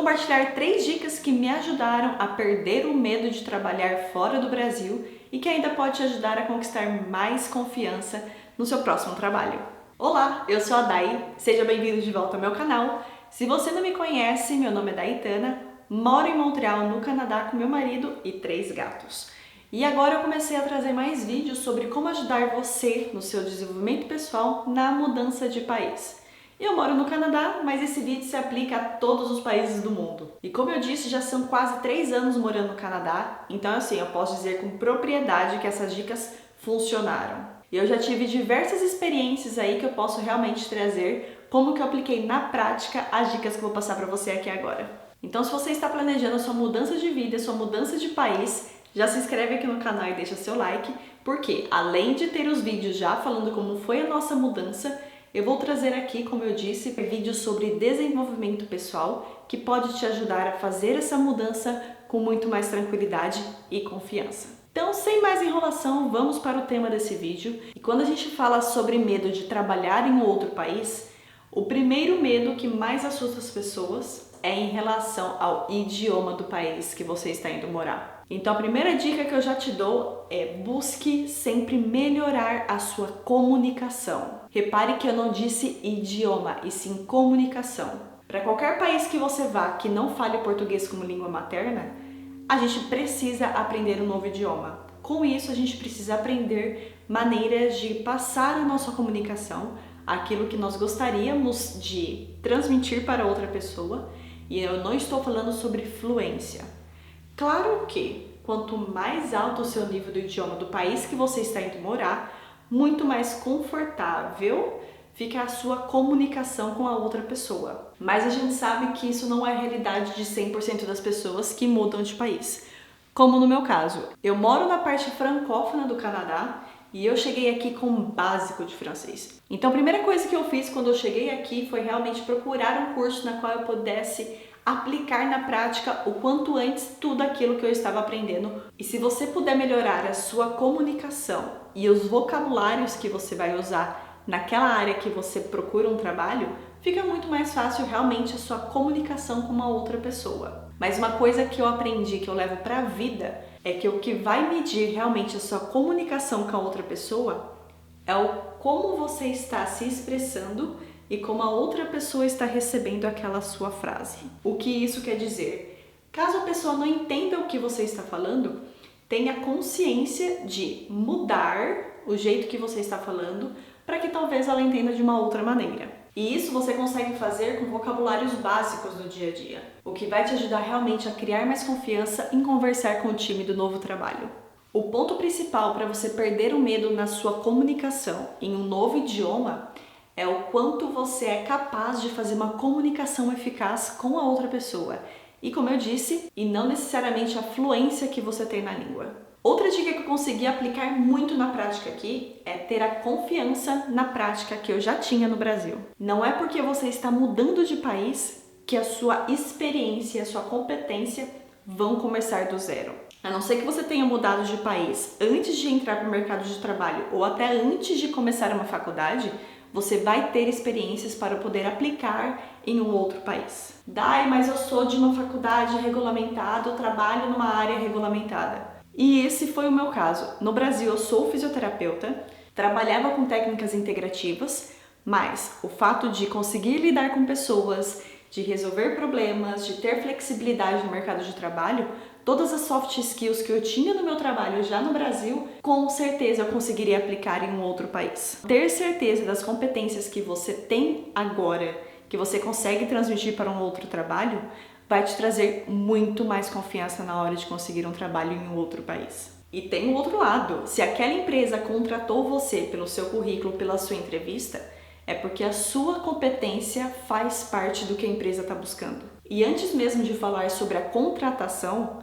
compartilhar 3 dicas que me ajudaram a perder o medo de trabalhar fora do Brasil e que ainda pode te ajudar a conquistar mais confiança no seu próximo trabalho. Olá, eu sou a Dai, seja bem-vindo de volta ao meu canal. Se você não me conhece, meu nome é Daitana, moro em Montreal, no Canadá, com meu marido e 3 gatos. E agora eu comecei a trazer mais vídeos sobre como ajudar você no seu desenvolvimento pessoal na mudança de país. Eu moro no Canadá, mas esse vídeo se aplica a todos os países do mundo. E como eu disse, já são quase 3 anos morando no Canadá, então assim, eu posso dizer com propriedade que essas dicas funcionaram. E eu já tive diversas experiências aí que eu posso realmente trazer, como que eu apliquei na prática as dicas que eu vou passar para você aqui agora. Então se você está planejando a sua mudança de vida, a sua mudança de país, já se inscreve aqui no canal e deixa seu like, porque além de ter os vídeos já falando como foi a nossa mudança, eu vou trazer aqui, como eu disse, vídeos sobre desenvolvimento pessoal que pode te ajudar a fazer essa mudança com muito mais tranquilidade e confiança. Então, sem mais enrolação, vamos para o tema desse vídeo. E quando a gente fala sobre medo de trabalhar em outro país, o primeiro medo que mais assusta as pessoas é em relação ao idioma do país que você está indo morar. Então a primeira dica que eu já te dou é busque sempre melhorar a sua comunicação. Repare que eu não disse idioma, e sim comunicação. Para qualquer país que você vá que não fale português como língua materna, a gente precisa aprender um novo idioma. Com isso, a gente precisa aprender maneiras de passar a nossa comunicação, aquilo que nós gostaríamos de transmitir para outra pessoa, e eu não estou falando sobre fluência. Claro que quanto mais alto o seu nível do idioma do país que você está indo morar, muito mais confortável fica a sua comunicação com a outra pessoa. Mas a gente sabe que isso não é a realidade de 100% das pessoas que mudam de país. Como no meu caso, eu moro na parte francófona do Canadá e eu cheguei aqui com um básico de francês. Então a primeira coisa que eu fiz quando eu cheguei aqui foi realmente procurar um curso na qual eu pudesse aplicar na prática o quanto antes tudo aquilo que eu estava aprendendo. E se você puder melhorar a sua comunicação e os vocabulários que você vai usar naquela área que você procura um trabalho, fica muito mais fácil realmente a sua comunicação com uma outra pessoa. Mas uma coisa que eu aprendi, que eu levo para a vida, é que o que vai medir realmente a sua comunicação com a outra pessoa é o como você está se expressando e como a outra pessoa está recebendo aquela sua frase. O que isso quer dizer? Caso a pessoa não entenda o que você está falando, tenha consciência de mudar o jeito que você está falando para que talvez ela entenda de uma outra maneira. E isso você consegue fazer com vocabulários básicos do dia a dia, o que vai te ajudar realmente a criar mais confiança em conversar com o time do novo trabalho. O ponto principal para você perder o medo na sua comunicação em um novo idioma é o quanto você é capaz de fazer uma comunicação eficaz com a outra pessoa. E como eu disse, e não necessariamente a fluência que você tem na língua. Outra dica que eu consegui aplicar muito na prática aqui é ter a confiança na prática que eu já tinha no Brasil. Não é porque você está mudando de país que a sua experiência e a sua competência vão começar do zero. A não ser que você tenha mudado de país antes de entrar para o mercado de trabalho ou até antes de começar uma faculdade, você vai ter experiências para poder aplicar em um outro país. Dai, mas eu sou de uma faculdade regulamentada, eu trabalho numa área regulamentada. E esse foi o meu caso. No Brasil, eu sou fisioterapeuta, trabalhava com técnicas integrativas, mas o fato de conseguir lidar com pessoas, de resolver problemas, de ter flexibilidade no mercado de trabalho, todas as soft skills que eu tinha no meu trabalho já no Brasil, com certeza eu conseguiria aplicar em um outro país. Ter certeza das competências que você tem agora, que você consegue transmitir para um outro trabalho, vai te trazer muito mais confiança na hora de conseguir um trabalho em um outro país. E tem o outro lado, se aquela empresa contratou você pelo seu currículo, pela sua entrevista, é porque a sua competência faz parte do que a empresa está buscando. E antes mesmo de falar sobre a contratação,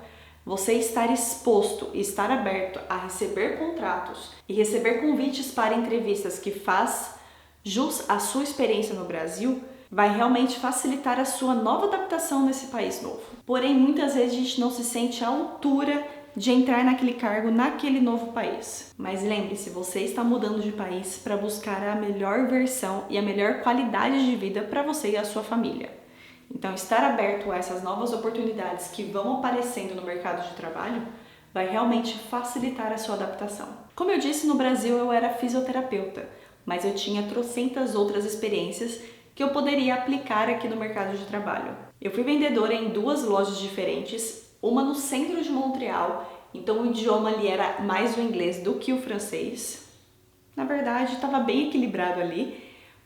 você estar exposto e estar aberto a receber contratos e receber convites para entrevistas que faz jus à sua experiência no Brasil, vai realmente facilitar a sua nova adaptação nesse país novo. Porém, muitas vezes a gente não se sente à altura de entrar naquele cargo naquele novo país. Mas lembre-se, você está mudando de país para buscar a melhor versão e a melhor qualidade de vida para você e a sua família. Então, estar aberto a essas novas oportunidades que vão aparecendo no mercado de trabalho vai realmente facilitar a sua adaptação. Como eu disse, no Brasil eu era fisioterapeuta, mas eu tinha trocentas outras experiências que eu poderia aplicar aqui no mercado de trabalho. Eu fui vendedora em 2 lojas diferentes, uma no centro de Montreal, então o idioma ali era mais o inglês do que o francês. Na verdade, estava bem equilibrado ali.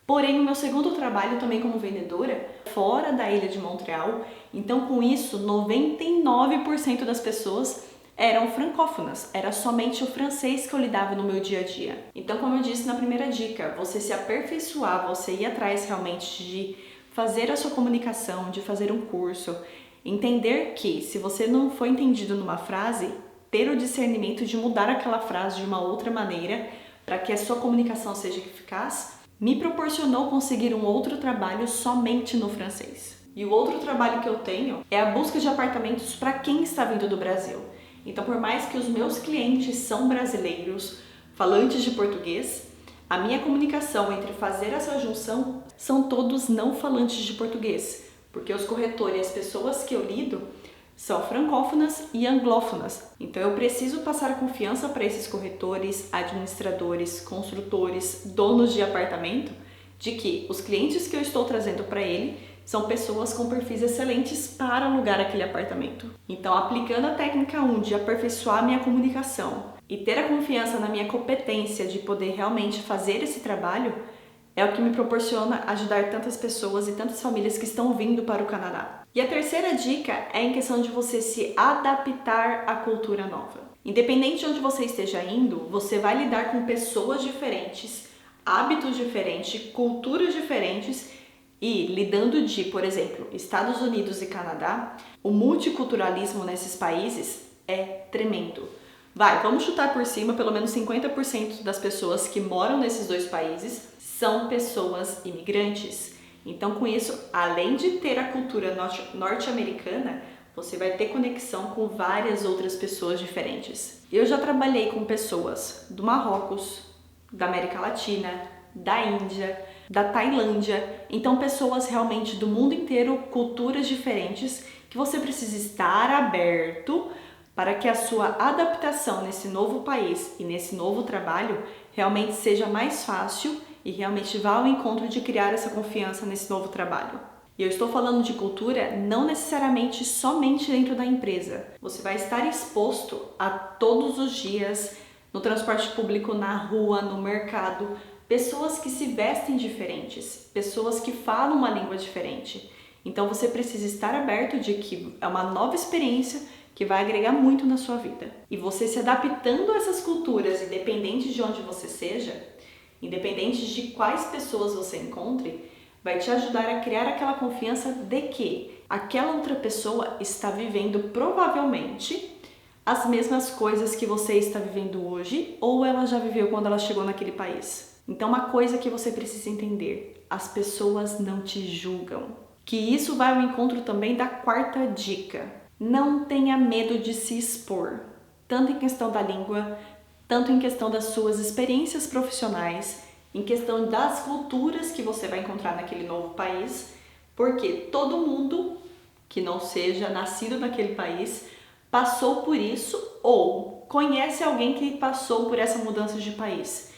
Porém, o meu segundo trabalho também como vendedora, fora da ilha de Montreal, então com isso 99% das pessoas eram francófonas, era somente o francês que eu lidava no meu dia a dia. Então, como eu disse na primeira dica, você se aperfeiçoar, você ir atrás realmente de fazer a sua comunicação, de fazer um curso, entender que se você não foi entendido numa frase, ter o discernimento de mudar aquela frase de uma outra maneira para que a sua comunicação seja eficaz, me proporcionou conseguir um outro trabalho somente no francês. E o outro trabalho que eu tenho é a busca de apartamentos para quem está vindo do Brasil. Então, por mais que os meus clientes são brasileiros, falantes de português, a minha comunicação entre fazer essa junção são todos não falantes de português, porque os corretores e as pessoas que eu lido são francófonas e anglófonas. Então, eu preciso passar confiança para esses corretores, administradores, construtores, donos de apartamento, de que os clientes que eu estou trazendo para ele são pessoas com perfis excelentes para alugar aquele apartamento. Então, aplicando a técnica 1 de aperfeiçoar minha comunicação e ter a confiança na minha competência de poder realmente fazer esse trabalho, é o que me proporciona ajudar tantas pessoas e tantas famílias que estão vindo para o Canadá. E a terceira dica é em questão de você se adaptar à cultura nova. Independente de onde você esteja indo, você vai lidar com pessoas diferentes, hábitos diferentes, culturas diferentes. E lidando de, por exemplo, Estados Unidos e Canadá, o multiculturalismo nesses países é tremendo. Vamos chutar por cima, pelo menos 50% das pessoas que moram nesses 2 países são pessoas imigrantes. Então, com isso, além de ter a cultura norte-americana, você vai ter conexão com várias outras pessoas diferentes. Eu já trabalhei com pessoas do Marrocos, da América Latina, da Índia, da Tailândia, então pessoas realmente do mundo inteiro, culturas diferentes, que você precisa estar aberto para que a sua adaptação nesse novo país e nesse novo trabalho realmente seja mais fácil e realmente vá ao encontro de criar essa confiança nesse novo trabalho. E eu estou falando de cultura não necessariamente somente dentro da empresa. Você vai estar exposto a todos os dias no transporte público, na rua, no mercado, pessoas que se vestem diferentes, pessoas que falam uma língua diferente. Então você precisa estar aberto de que é uma nova experiência que vai agregar muito na sua vida. E você se adaptando a essas culturas, independente de onde você seja, independente de quais pessoas você encontre, vai te ajudar a criar aquela confiança de que aquela outra pessoa está vivendo provavelmente as mesmas coisas que você está vivendo hoje, ou ela já viveu quando ela chegou naquele país. Então, uma coisa que você precisa entender: as pessoas não te julgam. Que isso vai ao encontro também da 4ª dica. Não tenha medo de se expor, tanto em questão da língua, tanto em questão das suas experiências profissionais, em questão das culturas que você vai encontrar naquele novo país, porque todo mundo que não seja nascido naquele país passou por isso ou conhece alguém que passou por essa mudança de país.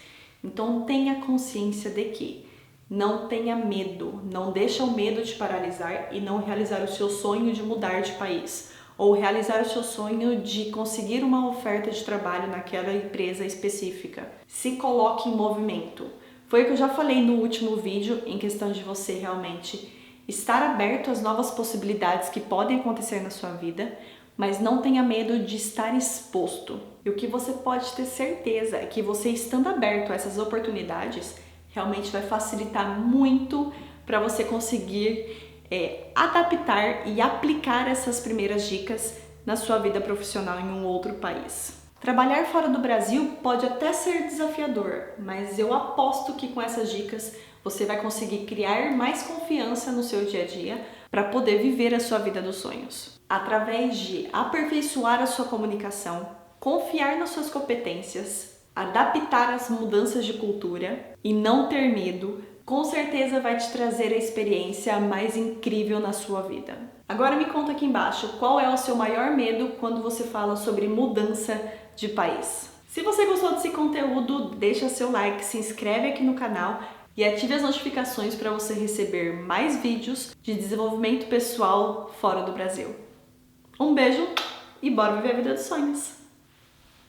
Então tenha consciência de que não tenha medo, não deixa o medo te paralisar e não realizar o seu sonho de mudar de país ou realizar o seu sonho de conseguir uma oferta de trabalho naquela empresa específica. Se coloque em movimento. Foi o que eu já falei no último vídeo em questão de você realmente estar aberto às novas possibilidades que podem acontecer na sua vida, mas não tenha medo de estar exposto. E o que você pode ter certeza é que você estando aberto a essas oportunidades realmente vai facilitar muito para você conseguir adaptar e aplicar essas primeiras dicas na sua vida profissional em um outro país. Trabalhar fora do Brasil pode até ser desafiador, mas eu aposto que com essas dicas você vai conseguir criar mais confiança no seu dia a dia para poder viver a sua vida dos sonhos. Através de aperfeiçoar a sua comunicação, confiar nas suas competências, adaptar as mudanças de cultura e não ter medo, com certeza vai te trazer a experiência mais incrível na sua vida. Agora me conta aqui embaixo qual é o seu maior medo quando você fala sobre mudança de país. Se você gostou desse conteúdo, deixa seu like, se inscreve aqui no canal e ative as notificações para você receber mais vídeos de desenvolvimento pessoal fora do Brasil. Um beijo e bora viver a vida dos sonhos!